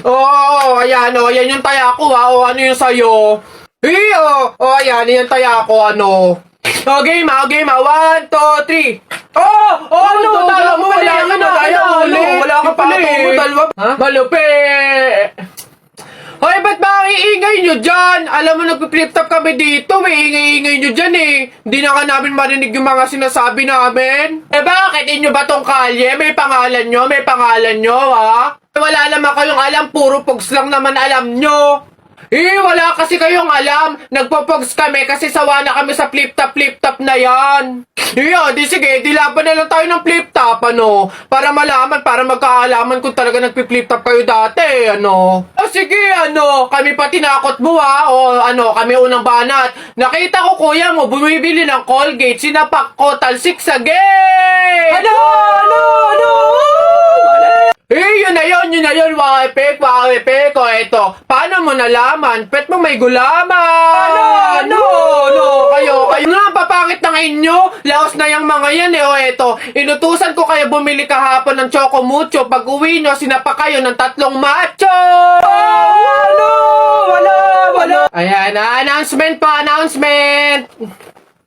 Oo, ayan, o, yan yung taya ko, ha. O, ano yung sa'yo? Ayan, yan taya ko, ano. O, game, ha, game, ha. 1, 2, 3. Ano, tala mo, wala ka na, wala ka pala, Malupi. Hoy, ba't ba ang iingay nyo dyan? Alam mo, nagpi-flip top kami dito. May ingay-ingay nyo dyan eh. Hindi na ka namin marinig yung mga sinasabi namin. Bakit? Inyo ba tong kalye? May pangalan nyo? May pangalan nyo, ha? Wala naman kayong alam. Puro pogs lang naman alam nyo. Wala kasi kayong alam. Nagpo-pogs kami kasi sawa na kami sa flip top na yan. Di sige, di laban na lang tayo ng flip top, ano? Para malaman, para magkaalaman kung talaga nagpi-flip top kayo dati, ano? Sige, ano? Kami pa tinakot mo, ha? O, ano, kami unang banat. Nakita ko, kuya mo, bumibili ng Colgate, sinapak ko, talsik sa gate! Ano? Yun na yun, wakipik, o eto, paano mo nalaman? Pet mo may gulaman! Kayo na, papangit ng inyo, laos na yung mga yan o eto, inutusan ko kayo bumili kahapon ng Choco Mucho, pag uwi nyo, sinapa kayo ng 3 macho! Wala! Ayan, announcement.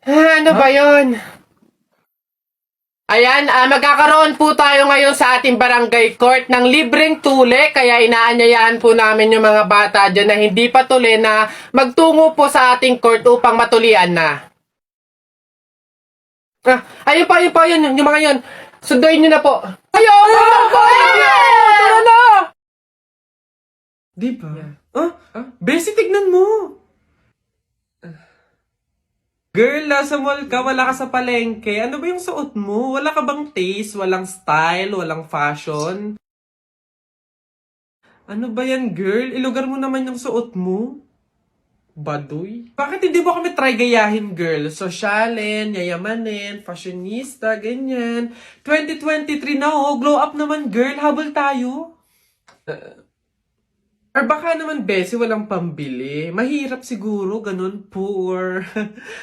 Ano ba yun? Ayan, magkakaroon po tayo ngayon sa ating barangay court ng libreng tule, kaya inaanyayahan po namin yung mga bata dyan na hindi pa tuli na magtungo po sa ating court upang matulian na. Ayun pa, yung mga yun. Sunduin nyo na po. Tara na! Diba? Besi, tignan mo. Girl, nasa mall ka, wala ka sa palengke. Ano ba yung suot mo? Wala ka bang taste? Walang style? Walang fashion? Ano ba yan, girl? Ilugar mo naman yung suot mo. Baduy? Bakit hindi mo kami try gayahin, girl? Sosyalin, yayamanin, fashionista, ganyan. 2023 na, glow up naman, girl. Habol tayo. Or baka naman, Bessie, walang pambili. Mahirap siguro, ganun, poor.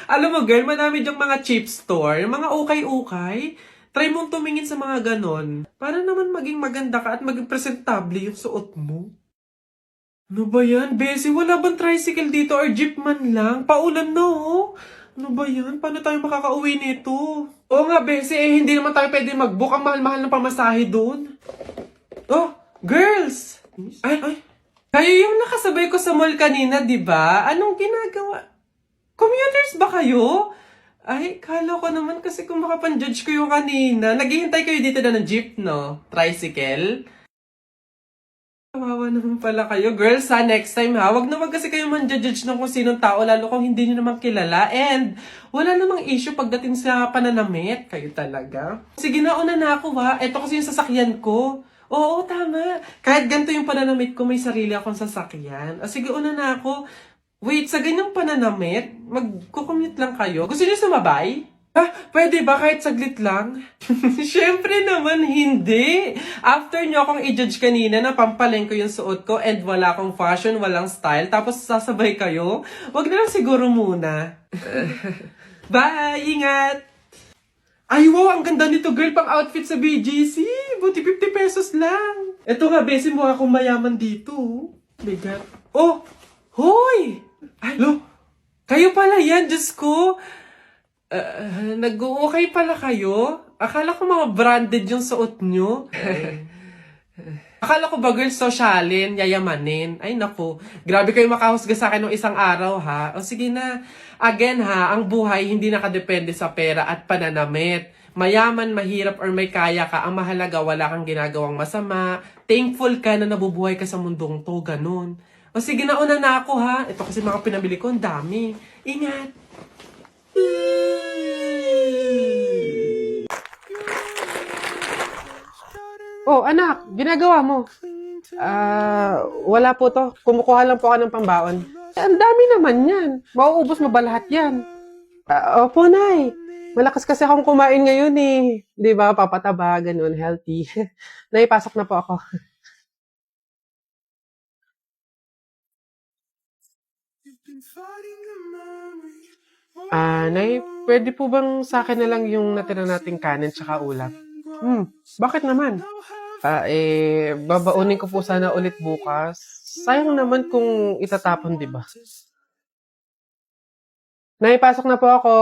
Alam mo, girl, madami dyang mga cheap store, yung mga ukay-ukay. Try mong tumingin sa mga ganon. Para naman maging maganda ka at maging presentable yung suot mo. Ano ba yan, Bessie? Wala bang tricycle dito or jeep man lang? Paulan na, oh. Ano ba yan? Paano tayo makakauwi nito? Oo nga, Bessie, hindi naman tayo pwede mag-book. Ang mahal-mahal ng pamasahe doon. Oh, girls! Ay. Kayo yung nakasabay ko sa mall kanina, di ba? Anong ginagawa? Commuters ba kayo? Ay, kala ko naman kasi kung makapan-judge ko yung kanina. Naghihintay kayo dito na ng jeep, no? Tricycle? Kawawa naman pala kayo. Girls, next time ha, wag kasi kayo man-judge ng kung sinong tao, lalo kung hindi nyo naman kilala. And wala namang issue pagdating sa pananamit. Kayo talaga. Sige, nauna na ako ha. Ito kasi yung sasakyan ko. Oo, tama. Kahit ganito yung pananamit ko, may sarili akong sasakyan. Sige, una na ako. Wait, sa ganyang pananamit, magkukommute lang kayo? Gusto niyo sumabay? Pwede ba kahit saglit lang? Siyempre naman, hindi. After nyo akong i-judge kanina na pampaleng ko yung suot ko and wala akong fashion, walang style, tapos sasabay kayo, wag na lang siguro muna. Bye! Ingat! Ay, wow! Ang ganda nito, girl, pang outfit sa BGC. Buti 50 pesos lang. Eto nga, Bessie, mukha akong mayaman dito. Bigat. Oh! Hoy! Ay, lo! Kayo pala yan, Diyos ko. Nag-okay pala kayo? Akala ko mga branded yung suot nyo. Akala ko ba, girl, sosyalin, yayamanin. Ay, naku. Grabe kayo makahusga sa akin ng isang araw, ha? O sige na. Again, ha, ang buhay hindi nakadepende sa pera at pananamit. Mayaman, mahirap, or may kaya ka, ang mahalaga, wala kang ginagawang masama. Thankful ka na nabubuhay ka sa mundong to, ganun. O sige na, una na ako, ha? Ito kasi mga pinabili ko, ang dami. Ingat! Oh, anak, ginagawa mo? Wala po to. Kumukuha lang po ako ng pambaon. Ang dami naman yan. Mauubos mo ba lahat yan? Opo, Nay. Malakas kasi akong kumain ngayon eh. Di ba? Papataba, ganun, healthy. Nay, pasok na po ako. Nay, pwede po bang sa akin na lang yung natira nating kanin tsaka ulam? Bakit naman? Babaunin ko po sana ulit bukas. Sayang naman kung itatapon, di ba? Nay, pasok na po ako.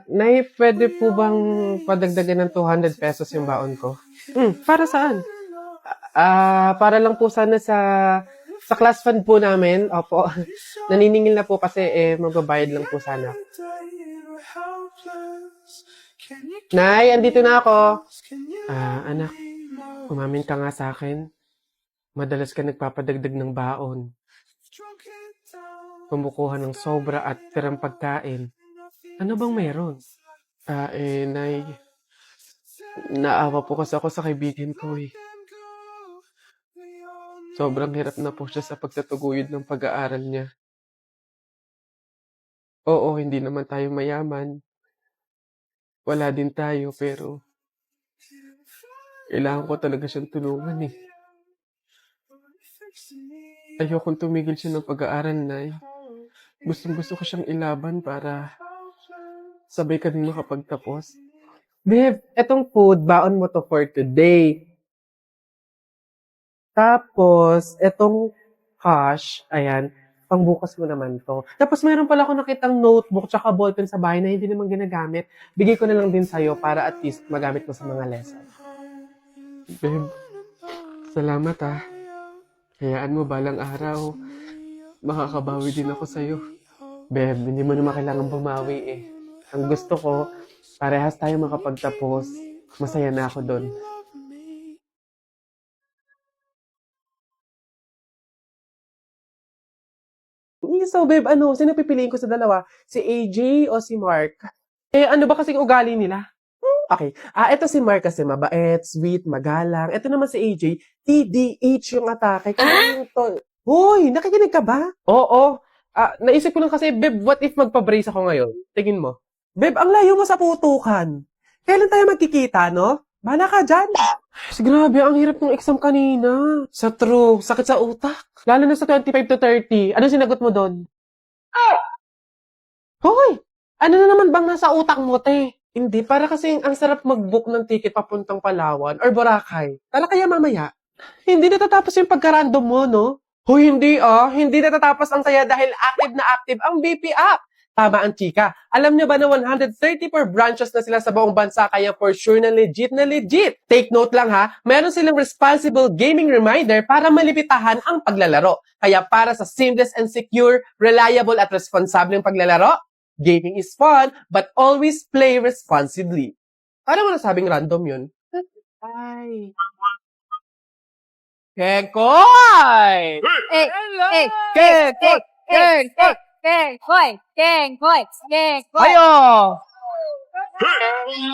Nay, pwede po bang padagdagan ng 200 pesos yung baon ko? Para saan? Para lang po sana sa class fund po namin. Opo. Naniningil na po kasi magbabayad lang po sana. Nay, andito na ako. Anak, umamin ka nga sa akin. Madalas ka nagpapadagdag ng baon. Kumukuha ng sobra at tirang pagkain. Ano bang meron? Nay, naawa po kasi ako sa kaibigan ko eh. Sobrang hirap na po siya sa pagtatuguyod ng pag-aaral niya. Oo, hindi naman tayo mayaman. Wala din tayo, pero kailangan ko talaga siyang tulungan eh. Ayokong tumigil siya ng pag-aaral, Nay. Gustong-gusto ko siyang ilaban para sabay kaming makapagtapos. Babe, etong food, baon mo to for today. Tapos, etong cash, ayan, pangbukas mo naman to. Tapos mayroon pala ako nakitang notebook tsaka ballpen sa bahay na hindi naman ginagamit. Bigay ko na lang din sa'yo para at least magamit mo sa mga lesson. Babe, salamat ah. Hayaan mo balang araw, makakabawi din ako sa'yo. Babe, hindi mo naman kailangan bumawi eh. Ang gusto ko, parehas tayo makapagtapos. Masaya na ako doon. So, babe, sino pipiliin ko sa dalawa? Si AJ o si Mark? Ano ba kasing ugali nila? Okay. Ito si Mark kasi mabait, sweet, magalang. Ito naman si AJ, TDH yung atake. Kaya yung to. Hoy, nakikinig ka ba? Oo. Naisip ko lang kasi, babe, what if magpa-brace ako ngayon? Tingin mo. Babe, ang layo mo sa putukan. Kailan tayo magkikita, no? Bahala ka dyan. Grabe, ang hirap ng exam kanina. Sa true, sakit sa utak. Lalo na sa 25 to 30. Anong sinagot mo doon? Hoy! Ano na naman bang nasa utak mo, te? Hindi, para kasi ang sarap mag-book ng ticket papuntang Palawan or Boracay. Tala kaya mamaya. Hindi natatapos yung pagka-random mo, no? Hoy, hindi Hindi natatapos ang saya dahil active na active ang BP app. Tama ang chika. Alam niyo ba na 134 branches na sila sa buong bansa kaya for sure na legit na legit. Take note lang ha, meron silang responsible gaming reminder para malipitahan ang paglalaro. Kaya para sa seamless and secure, reliable at responsableng paglalaro, gaming is fun, but always play responsibly. Paano mo nasabing random yun? Ay. Kengkoy! Hello! Kengkoy! Ayo!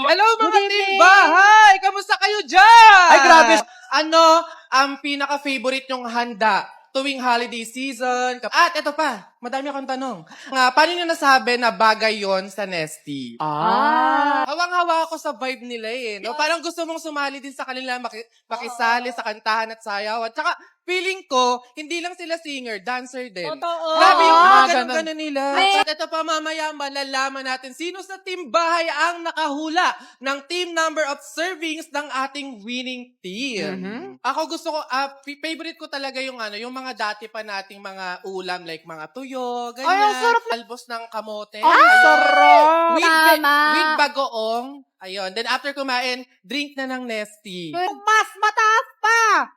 Hello mga team bahay! Kamusta kayo dyan? Ay, grabe. Ano ang pinaka-favorite nyong handa tuwing holiday season? At ito pa, madami akong tanong. Paano nyo nasabi na bagay yon sa Nesty? Hawang-hawa ako sa vibe nila eh. No? Parang gusto mong sumali din sa kanila, makisali sa kantahan at sayaw. At saka, feeling ko, hindi lang sila singer, dancer din. Totoo. Grabe yung mga Oo. ganun-ganun nila. At ito pa mamaya, malalaman natin sino sa team bahay ang nakahula ng team number of servings ng ating winning team. Ako gusto ko, favorite ko talaga yung yung mga dati pa nating mga ulam like mga tuyo, ganyan. Ay, ang sarap Albos ng kamote. Ay, Ayun. sarap! With, Tama. with bagoong. Ayun. Then after kumain, drink na ng Nesty. Mas mataas pa!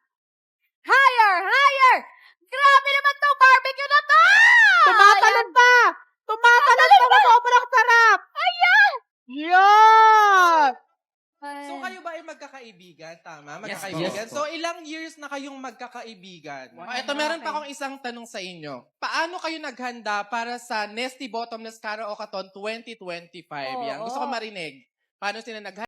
Higher! Higher! Grabe naman tong barbecue na to! Tumatalon pa! Tumatalon pa! Sobrang sarap! Ayan! Yan! So kayo ba ay magkakaibigan? Tama? Magkakaibigan? Yes, So ilang years na kayong magkakaibigan? Ito, meron pa akong isang tanong sa inyo. Paano kayo naghanda para sa Nesty Bottomless Karaoke-a-thon 2025? Yan. Gusto ko marinig. Paano sila naghanda?